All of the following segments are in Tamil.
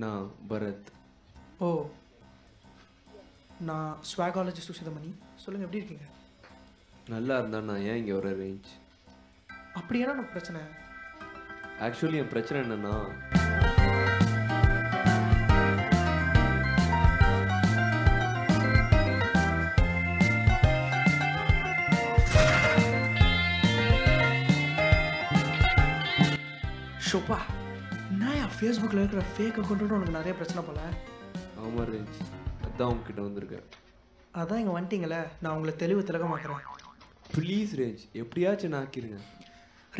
நான் பரத். ஓ, நான் ஸ்வாகாலஜிஸ்ட் சுசிதமணி. சொல்லுங்கள், எப்படி இருக்கீங்க? நல்லா இருந்தா நான் ஏன் இங்கே வர ரேஞ்ச்? அப்படியானா எனக்கு பிரச்சனை. ஆக்சுவலி என் பிரச்சனை என்னன்னா, ஷோப்பா, நான் ஃபேஸ்புக்கில் இருக்கிற ஃபேக் அக்கௌண்ட்டோட உனக்கு நிறைய பிரச்சனை போல. ஆமாம் ரேஞ்ச், அதான் உங்ககிட்ட வந்திருக்கேன். அதான் இங்கே வந்துட்டீங்களே, நான் உங்களை தெளிவு திலகமாக்குறேன். ப்ளீஸ் ரேஞ்ச், எப்படியாச்சும் நான் ஆக்கிருங்க.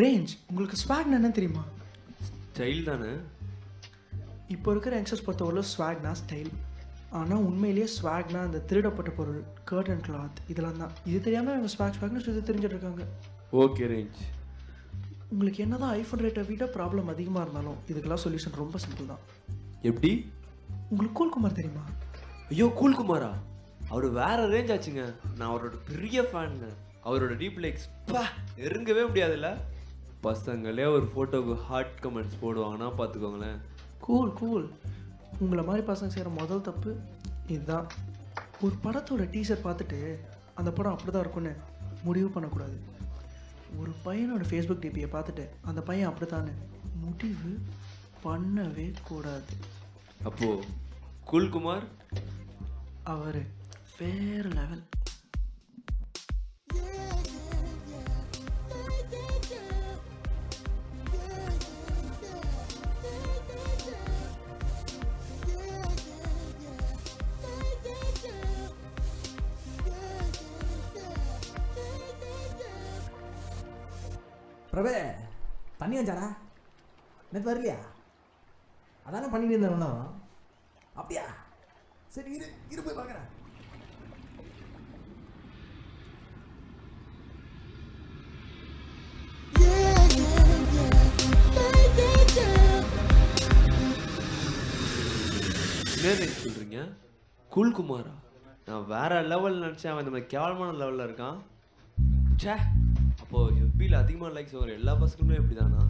ரேஞ்ச், உங்களுக்கு ஸ்வாக்னா என்ன தெரியுமா? ஸ்டைல் தானே? இப்போ இருக்கிற யங்ஸ்டர்ஸ் பொறுத்தவரை ஸ்வாக்னா ஸ்டைல். ஆனால் உண்மையிலேயே ஸ்வாக்னா அந்த திருடப்பட்ட பொருள், கர்ட் அண்ட் கிளாத், இதெல்லாம் தான். இது தெரியாமல் அவங்க ஸ்வாக்னு சொல்லி தெரிஞ்சுட்டு இருக்காங்க. Okay range. உங்களுக்கு என்ன தான் ஐஃபோன் ரேட்டை விட ப்ராப்ளம் அதிகமாக இருந்தாலும் இதுக்கெல்லாம் சொல்யூஷன் ரொம்ப சிம்பிள் தான். எப்படி? உங்களுக்கு கூல்குமார் தெரியுமா? ஐயோ, கூல்குமாரா? அவர் வேற ரேஞ்ச் ஆச்சுங்க. நான் அவரோட பெரிய ஃபேனுங்க. அவரோட டீப் லைக்ஸ் நெருங்கவே முடியாதுல்ல. பசங்களே ஒரு ஃபோட்டோவுக்கு ஹார்ட் கமெண்ட்ஸ் போடுவாங்கன்னா பார்த்துக்கோங்களேன். Cool cool. உங்களை மாதிரி பசங்க செய்கிற முதல் தப்பு இதுதான். ஒரு படத்தோட டீசர் பார்த்துட்டு அந்த படம் அப்படி தான் இருக்குன்னு முடிவு பண்ணக்கூடாது. ஒரு பையனோட ஃபேஸ்புக் டிபியை பார்த்துட்டு அந்த பையன் அப்படி தானே முடிவு பண்ணவே கூடாது. அப்போது கூல்குமார் அவர் வேறு லெவல். பிரபே, தண்ணி வந்தாடா? நேற்று வரலையா? அதானே பண்ணிட்டு இருந்தேன். அப்படியா? சரி, இரு இரு போய் பார்க்குறேன். என்ன சொல்கிறீங்க? கூல்குமாரா? நான் வேற லெவல் நினச்சேன். அவன் இந்த மாதிரி கேவலமான லெவலில் இருக்கான். சே, அப்போது எஃபியில் அதிகமாக லைக்ஸ் வரும் எல்லா பசங்களுமே எப்படி தானா?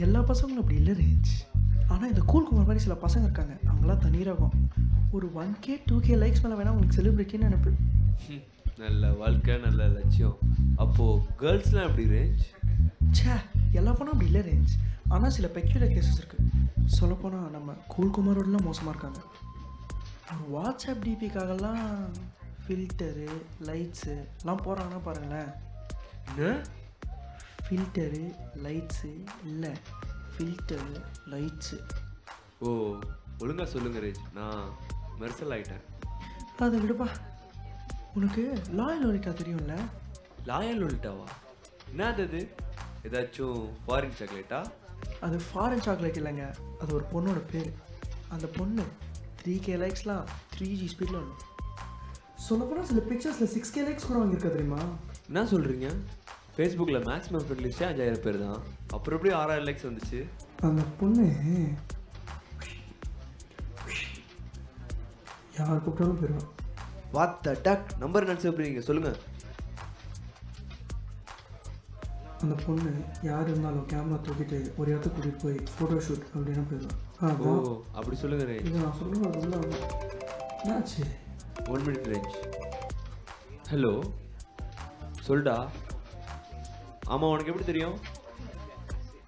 எல்லா பசங்களும் அப்படி இல்லை ரேஞ்ச். ஆனால் இந்த கூல்குமார் மாதிரி சில பசங்க இருக்காங்க, அவங்களாம் தனிரகம். ஒரு 1K 2K லைக்ஸ் மேலே வேணால் உங்களுக்கு செலிப்ரிட்டின்னு நினைப்பு. நல்ல வாழ்க்கை, நல்ல லட்சியம். அப்போது கேர்ள்ஸ்லாம் எப்படி ரேஞ்ச்? சே, எல்லா பொண்ணும் அப்படி இல்லை ரேஞ்ச். ஆனால் சில பெக்யூலர் கேசஸ் இருக்குது. சொல்லப்போனால் நம்ம கூல்குமாரோடலாம் மோசமாக இருக்காங்க. ஒரு வாட்ஸ்அப் டிபிக்காகலாம் ஃபில்டரு லைட்ஸு எல்லாம் போகிறாங்கன்னா பாருங்களேன். என்ன ஃபில்டரு லைட்ஸு இல்லை, ஃபில்டரு லைட்ஸு. ஓ, ஒழுங்காக சொல்லுங்க ரேஞ்ச், நான் மெர்சல் ஆகிட்டேன். அதை விடுப்பா. உனக்கு லாயல் லோலிட்டா தெரியும்ல? லாயல் லோலிட்டாவா? என்னது அது? ஏதாச்சும் ஃபாரின் சாக்லேட்டா? அது ஃபாரின் சாக்லேட் இல்லைங்க, அது ஒரு பொண்ணோட பேர். அந்த பொண்ணு 3K லைக்ஸ்லாம் 3G ஸ்பீடில் வரும். சொல்லப்போனால் சில பிக்சர்ஸில் 6K லைக்ஸ் கூட வாங்கியிருக்கா தெரியுமா? என்ன சொல்கிறீங்க? ஃபேஸ்புக்கில் மேக்ஸிமம் ஃப்ரெண்ட் லிஸ்ட்டே 5000 பேர் தான். அப்புறம் எப்படி 6000 லைக்ஸ் வந்துச்சு? அந்த பொண்ணு யார் கூப்பிட்டாலும் போயிடுவான். What the duck? நம்பர் நினச்சி எப்படி நீங்கள் சொல்லுங்கள். அந்த பொண்ணு யார் இருந்தாலும் கேமரா தூக்கிட்டு ஒரு இடத்துக்கு கூட்டிகிட்டு போய் ஃபோட்டோ ஷூட் அப்படின்னு போயிடுவான். ஓ, அப்படி சொல்லுங்க ரேஞ்ச். இது நான் சொல்லுவேன். என்னாச்சு? 1 minute ரேஞ்ச். ஹலோ, சொல்டா. ஆமாம், உனக்கு எப்படி தெரியும்?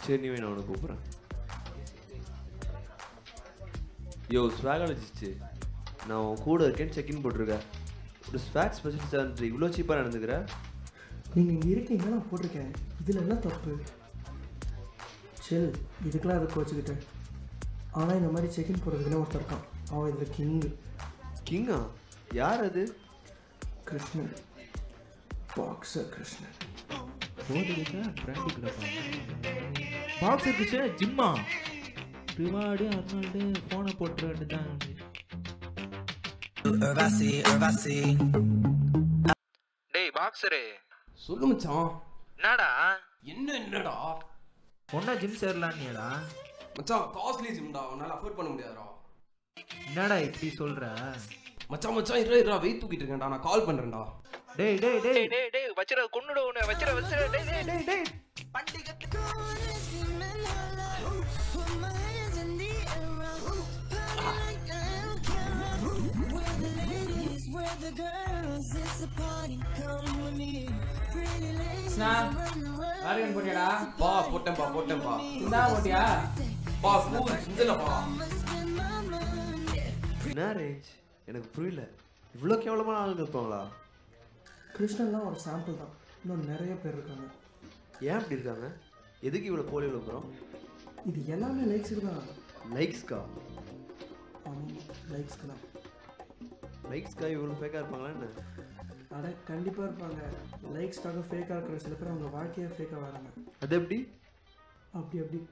சரி, நீ நான் உனக்கு கூப்பிட்றேன். யோ ஸ்வாகாலஜிஸ்ட்டு, நான் உன் கூட இருக்கேன்னு செக்இன் போட்டிருக்கேன். ஒரு ஸ்வாக் ஸ்பெஷலிஸ்ட் இவ்வளோ சீப்பாக நடந்துக்கிறேன். நீங்கள் இங்கே இருக்கீங்க, நான் போட்டிருக்கேன். இதில் என்ன தப்பு? சரி, இதுக்கெல்லாம் அதை கோச்சிக்கிட்டேன். ஆனால் இந்த மாதிரி செக்இன் போடுறதுக்குன்னு ஒருத்தர் இருக்கான். அவன் இதில் கிங்கு. கிங்கா? யார் அது? கிருஷ்ணன், பாக்ஸர் கிருஷ்ணன். பாக்ஸர் கிருஷ்ணன் ஜிம்மா ரிவார்டு அர்னால்டு ஃபோனை போட்டு வேண்டியதான். டேய் பாக்ஸரு, சொல்லு மச்சான். என்னடா என்னடா ஒன்னா ஜிம் சேரலான்னியடா மச்சான்? காஸ்ட்லி ஜிம்டா, உன்னால அஃபோர்ட் பண்ண முடியாதுடா. என்னடா இப்படி சொல்ற? மச்சான் இருடா, வெயிட் தூக்கிட்டு இருக்கேன்டா, நான் கால் பண்றேன்டா. டேய் டேய் டேய் டேய் டேய் வச்சிர கொன்னுட உன்னை வச்சிர டேய் டேய் டேய் டேய் பண்டிகை கிருஷ்ணா ஆர்கன் போட்டியாடா? பா போட்டேன்பா இந்தா போட்டியா? பா கூல் சிந்தலப்பா. என்ன ரேஞ்ச் எனக்கு புரியல. இவ்வளோ கேவலமான ஆளுங்க இருப்பாங்களா? கிருஷ்ணன்லாம் ஒரு சாம்பிள் தான், இன்னும் நிறைய பேர் இருக்காங்க. ஏன் அப்படி இருக்காங்க? எதுக்கு இவ்வளோ போலி விழுப்புறோம்? இது எல்லாமே லைக்ஸுக்கு தான். லைக்ஸ்க்கா? ஆமாம், லைக்ஸ்க்கு தான். லைக்ஸ்க்கா இவ்வளோ ஃபேக்காக இருப்பாங்களா என்ன? அட கண்டிப்பாக இருப்பாங்க. லைக்ஸ்க்காக ஃபேக்காக இருக்கிற சில பேர் அவங்க வாழ்க்கையே ஃபேக்காக வராங்க. அது எப்படி? அப்படி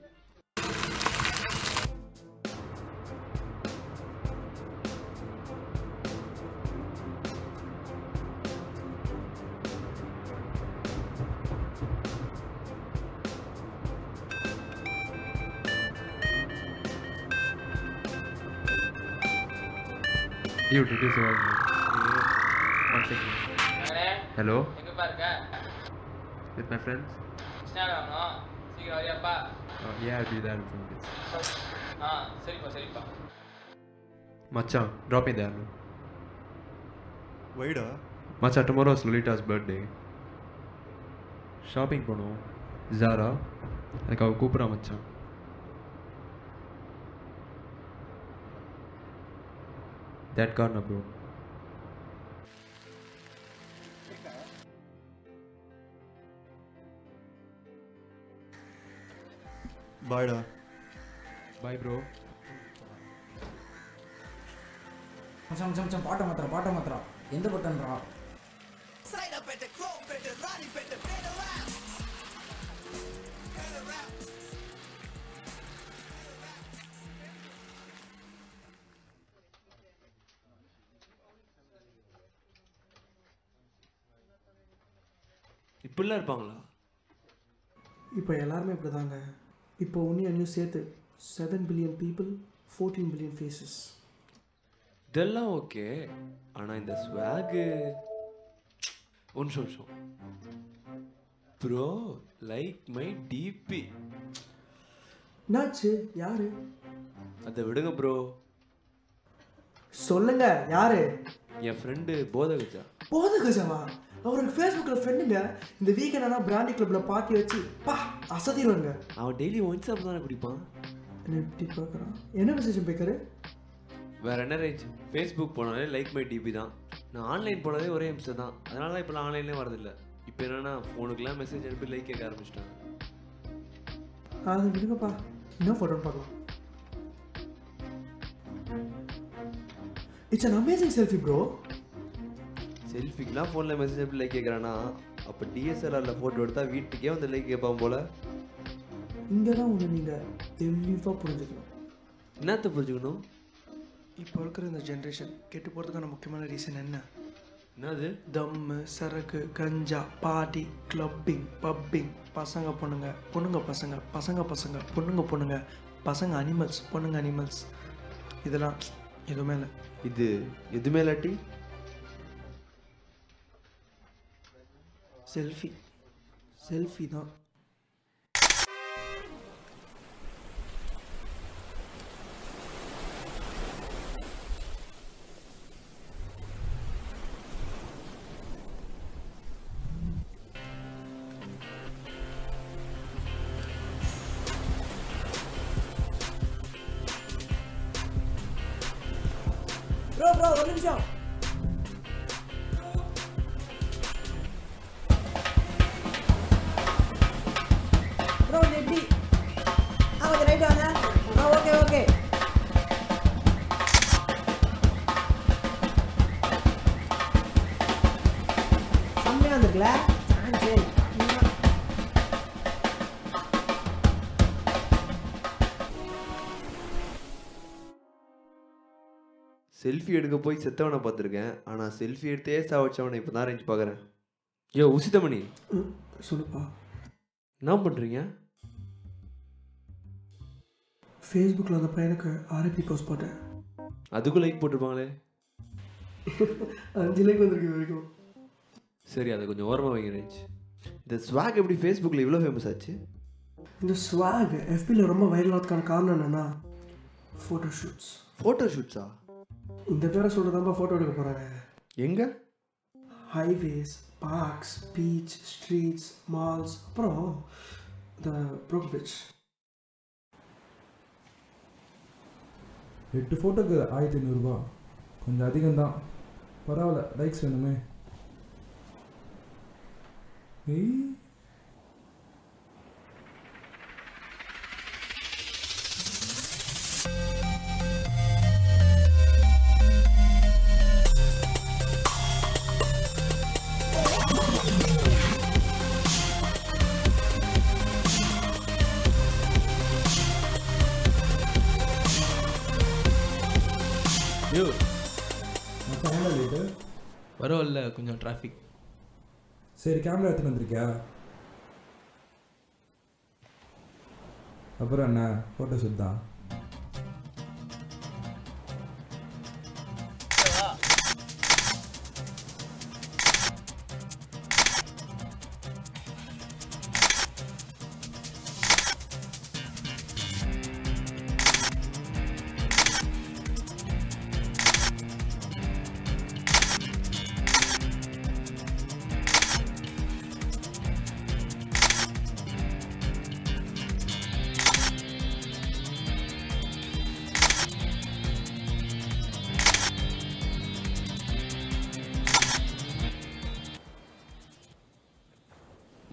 You did this all. One second. Hello. எங்கப்பா இருக்க? With my friends. ஸ்நாட் வாங்கணும். சீக்கிரம் வரியாப்பா? Yeah, I'll be there in 5 minutes. சரிப்பா. Macha, drop me there. வைடா. Macha, tomorrow is Lolita's birthday. Shopping போனோம். Zara. எனக்கு அவ கூப்பிட்றா மச்சான். That corner, bro. பாய்டா. Bye, bro. மச்சான் பாட்டை மாத்திரா. எந்த பட்டன்றா? இப்படிலாம் இருப்பாங்களா? இப்போ எல்லாருமே இப்படி தாங்க. இப்போ உன்னையும் நியூஸ் சேர்த்து 7 பில்லியன் பீப்புள், 14 பில்லியன் ஃபேஸஸ். இதெல்லாம் ஓகே. ஆனால் இந்த ஸ்வாகு ஒரு நிமிஷம் ப்ரோ. Like my DP. என்னாச்சு? யாரு? அதை விடுங்க ப்ரோ. சொல்லுங்க யாரு? என் ஃப்ரெண்டு போதகஜா. போதகஜாவா? அவருக்கு ஃபேஸ்புக்கில் ஃப்ரெண்டுங்க. இந்த வீக்கெண்ட் ஆனால் பிராண்டி கிளப்பில் பார்ட்டி வச்சு அசதிடுவாங்க. அவன் டெய்லி ஒன்ஸ் அப் தானே குடிப்பான். என்ன எப்படி பார்க்குறான்? என்ன மெசேஜ் போய்க்காரு? வேற என்ன ரேஞ்ச்? ஃபேஸ்புக் போனாலே லைக் மை டிபி தான். நான் ஆன்லைன் போனதே ஒரே நிமிஷம் தான். அதனால தான் இப்போலாம் ஆன்லைன்லேயே வரதில்லை. இப்போ என்னன்னா ஃபோனுக்குலாம் மெசேஜ் அனுப்பி லைக் கேட்க ஆரம்பிச்சிட்டாங்க. அது விடுங்கப்பா, என்ன ஃபோட்டோன்னு பார்க்கலாம். It's an amazing selfie bro. செல்ஃபிக்கெலாம் ஃபோனில் மெசேஜ் அனுப்பி லைக் கேட்குறான்னா அப்போ டிஎஸ்எல்ஆரில் ஃபோட்டோ எடுத்தால் வீட்டுக்கே வந்து லைக் கேட்பான் போல். இங்கே தான் ஒன்று நீங்கள் தெளிவாக புரிஞ்சுக்கணும். என்னத்தை புரிஞ்சுக்கணும்? இப்போ இருக்கிற இந்த ஜென்ரேஷன் கெட்டு போகிறதுக்கான முக்கியமான ரீசன் என்னது? தம்மு, சரக்கு, கஞ்சா, பார்ட்டி, கிளப்பிங், பப்பிங், பசங்க பொண்ணுங்க, பொண்ணுங்க பசங்க, பசங்க பசங்க, பொண்ணுங்க பொண்ணுங்க, பசங்க அனிமல்ஸ், பொண்ணுங்க அனிமல்ஸ். இதெல்லாம் எதுவுமே இல்லை. இது எதுவுமே இல்லாட்டி செல்ஃபி தான். ப்ரோ ஒரு நிமிஷம். ப்ரோ எப்படி? கொஞ்சம் ரைட் வாங்க. ஓகே. செம்மையாக வந்துருக்குல? சரி. செல்ஃபி எடுக்க போய் செத்தவனை பார்த்துருக்கேன். ஆனால் செல்ஃபி எடுத்தே சாவச்சவனை இப்போ தான் ரேஞ்ச் பார்க்குறேன். யோ உசிதமணி, சொல்லுப்பா. என்ன பண்ணுறீங்க? ஃபேஸ்புக்கில் அந்த பையனுக்கு ஆர்ஐபி போஸ்ட் போட்டேன். அதுக்கும் லைக் போட்டிருப்பாங்களே. 5 லைக் வந்திருக்கு வரைக்கும். சரி, அதை கொஞ்சம் ஓரமாக வைங்க ரேஞ்ச். இந்த ஸ்வாக் எப்படி ஃபேஸ்புக்கில் இவ்வளோ ஃபேமஸ் ஆச்சு? இந்த ஸ்வாக் எஃபியில் ரொம்ப வைரல் ஆகிறதுக்கான காரணம் என்னென்னா ஃபோட்டோ ஷூட்ஸா? இந்த பேரை சொல்கிறதாப்பா ஃபோட்டோ எடுக்க போகிறாங்க. எங்கே? Highways, parks, beach, streets, malls, அப்புறம் த ப்ரோக் பிரிட்ஜ். 8 ஃபோட்டோக்கு 1500 ரூபா, கொஞ்சம் அதிகம்தான். பரவாயில்ல, லைக்ஸ் வேணுமே. ஏய் யோ மச்சான் ஏன்டா லேட்டு? பரவாயில்ல, கொஞ்சம் டிராஃபிக். சரி, கேமரா எடுத்துன்னு வந்திருக்கியா? அப்புறம் என்ன, ஃபோட்டோ ஷூட் தான்.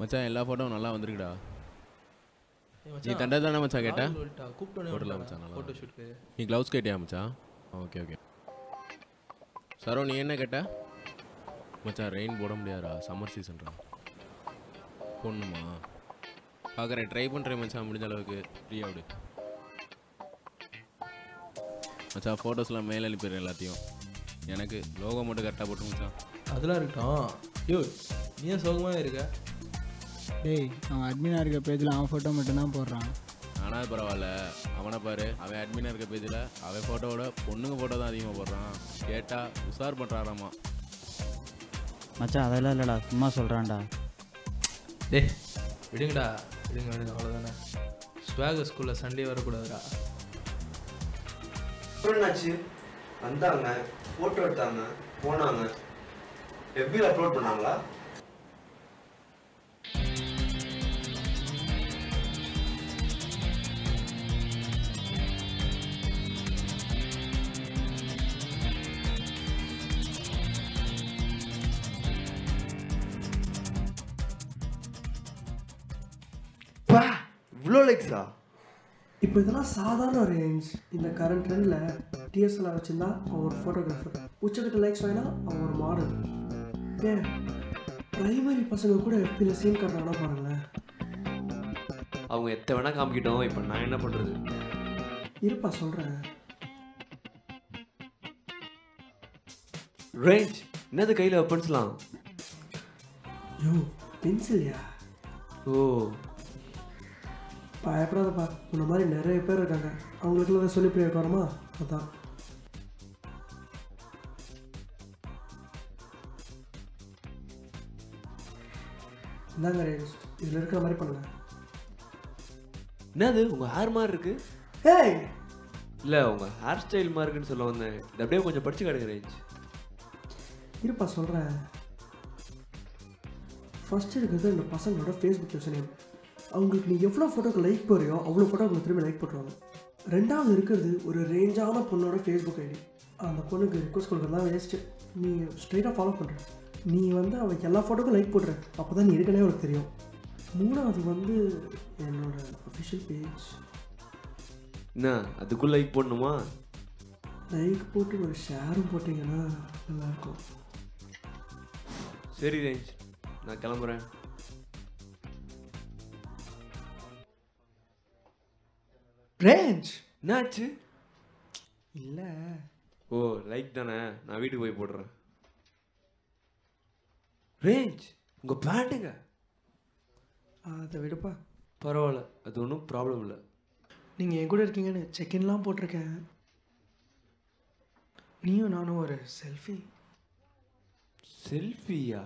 மச்சான் எல்லா ஃபோட்டோவும் நல்லா வந்திருக்குடா. நீ தண்டை தானே மச்சான் கேட்ட? கூப்பிட்டு மச்சான் நல்லா ஃபோட்டோ ஷூட்டுக்கு. நீ க்ளவுஸ் கேட்டியா மச்சான்? Okay okay. சரோ நீ என்ன கேட்ட? மச்சான் ரெயின் போட முடியாதா, சம்மர் சீசன்ரா. போடணுமா? பார்க்குறேன், ட்ரை பண்ணுறேன் மச்சான், முடிஞ்ச அளவுக்கு ஃப்ரீயாக விடு மச்சான். ஃபோட்டோஸ்லாம் மேலே அனுப்பிடுறேன் எல்லாத்தையும். எனக்கு லோகோ மட்டும் கரெக்டாக போட்டு மச்சான். அதெல்லாம் இருக்கட்டும். யோ நீ ஏன் சோகமாக இருக்க? டேய், அவன் அட்மினாக இருக்க பேஜில் அவன் ஃபோட்டோ மட்டும்தான் போடுறான். ஆனால் அது பரவாயில்ல, அவனை பாரு, அவன் அட்மினாக இருக்க பேஜில் அவன் ஃபோட்டோவோட பொண்ணுங்க ஃபோட்டோ தான் அதிகமாக போடுறான். கேட்டால் உஷார் பண்ணுறாராமா. மச்சான் அதெல்லாம் இல்லைடா, சும்மா சொல்கிறான்டா. டேய் விடுங்கடா, விடுங்க விடுங்க, அவ்வளோதானே. ஸ்வாகர் ஸ்கூலில் சண்டே வரக்கூடாதுடா. என்னாச்சு? வந்தாங்க, ஃபோட்டோ எடுத்தாங்க, போனாங்க. எஃபியில் அப்லோட் பண்ணாங்களா? இவ்வளோ லைக்ஸா? இப்போ இதெல்லாம் சாதாரண ரேஞ்ச். இந்த கரண்ட் ட்ரெண்டில் டிஎஸ்எல்ஆர் வச்சுருந்தா அவன் ஒரு ஃபோட்டோகிராஃபர், உச்சக்கட்ட லைக்ஸ் வேணா அவன் ஒரு மாடல். ஏன் ப்ரைமரி பசங்க கூட எஃபியில் சீன் காட்டுறாங்கன்னா பாருங்களேன். அவங்க எத்த வேணா காமிக்கிட்டோம், இப்போ நான் என்ன பண்ணுறது? இருப்பா சொல்கிறேன். ரேஞ்ச் என்னது கையில் வெப்பன்ஸ்லாம்? யோ பென்சில்யா? ஓ பயப்படாதப்பா, இந்த மாதிரி நிறைய பேர் இருக்காங்க, அவங்களுக்குலாம் அதை சொல்லி போய் வரமா? அதான் இந்தாங்க ரேஞ்ச், இதில் இருக்கிற மாதிரி பண்ணுங்க. என்னது உங்கள் ஹேர் மாதிரி இருக்கு? ஏய் இல்லை உங்கள் ஹேர் ஸ்டைல் மாதிரி இருக்குன்னு சொல்ல வந்தேன். இது அப்படியே கொஞ்சம் படிச்சு காட்டுங்க ரேஞ்ச். இருப்பா சொல்கிறேன். ஃபஸ்ட் இருக்கிறது இந்த பசங்களோட ஃபேஸ்புக் யூசர் நேம். அவங்களுக்கு நீ எவ்வளோ ஃபோட்டோக்கு லைக் போறியோ அவ்வளோ ஃபோட்டோ அவங்க திரும்பி லைக் பண்ணுவாங்க. ரெண்டாவது இருக்கிறது ஒரு ரேஞ்சான பொண்ணோட ஃபேஸ்புக் ஐடி. அந்த பொண்ணுக்கு ரிக்வஸ்ட் கொடுக்குறதா வேஸ்ட்டு. நீ ஸ்ட்ரெயிட்டாக ஃபாலோ பண்ணுற, நீ வந்து அவள் எல்லா ஃபோட்டோக்கும் லைக் போடுற, அப்போ தான் நீ இருக்கனே அவளுக்கு தெரியும். மூணாவது வந்து என்னோட அஃபிஷியல் பேஜ். என்ன அதுக்குள்ளே லைக் போடணுமா? லைக் போட்டு ஒரு ஷேரும் போட்டிங்கன்னா நல்லாயிருக்கும். சரி ரேஞ்ச், நான் கிளம்புறேன். ரேஞ்ச் என்னாச்சு? இல்லை ஓ லைக் தானே, நான் வீட்டுக்கு போய் போடுறேன். ரேஞ்ச் உங்கள் பேண்ட்டுங்க? அதை விடுப்பா, பரவாயில்ல, அது ஒன்றும் ப்ராப்ளம் இல்லை. நீங்கள் என் கூட இருக்கீங்கன்னு செக்இன்லாம் போட்டிருக்கேன். நீயும் நானும் ஒரு செல்ஃபி. செல்ஃபியா?